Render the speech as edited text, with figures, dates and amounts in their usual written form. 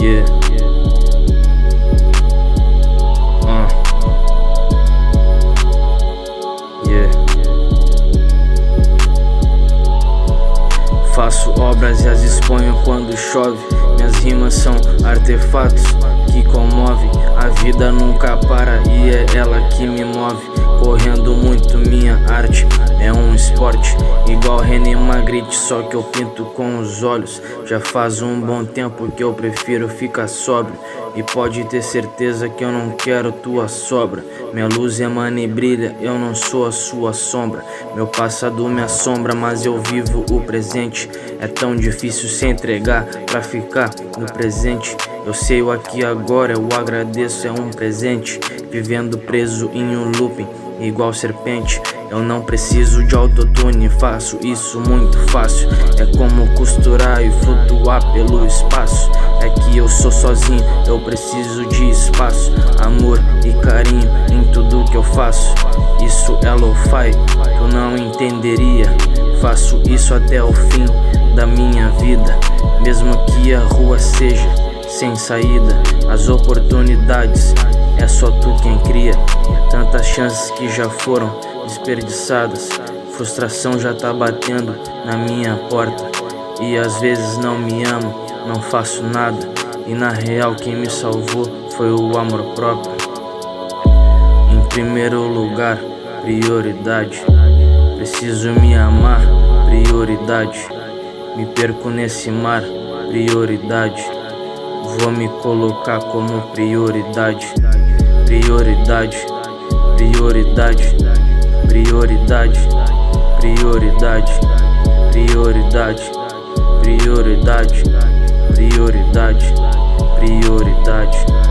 Yeah. Yeah. Faço obras e as exponho quando chove. Minhas rimas são artefatos que comovem. A vida nunca para e é ela que me move. Correndo muito, minha arte é um esporte igual René Magritte, só que eu pinto com os olhos. Já faz um bom tempo que eu prefiro ficar sóbrio, e pode ter certeza que eu não quero tua sobra. Minha luz emana e brilha, eu não sou a sua sombra. Meu passado me assombra, mas eu vivo o presente. É tão difícil se entregar pra ficar no presente. Eu sei o aqui e agora, eu agradeço, é um presente. Vivendo preso em um looping igual serpente. Eu não preciso de autotune, faço isso muito fácil. É como costurar e flutuar pelo espaço. É que eu sou sozinho, eu preciso de espaço, amor e carinho em tudo que eu faço. Isso é lo-fi, que eu não entenderia. Faço isso até o fim da minha vida, mesmo que a rua seja sem saída. As oportunidades é só tu quem cria. Tantas chances que já foram desperdiçadas. Frustração já tá batendo na minha porta. E às vezes não me amo, não faço nada. E na real quem me salvou foi o amor próprio. Em primeiro lugar, prioridade. Preciso me amar, prioridade. Me perco nesse mar, prioridade. Vou me colocar como prioridade. Prioridade, prioridade, prioridade, prioridade, prioridade, prioridade, prioridade, prioridade.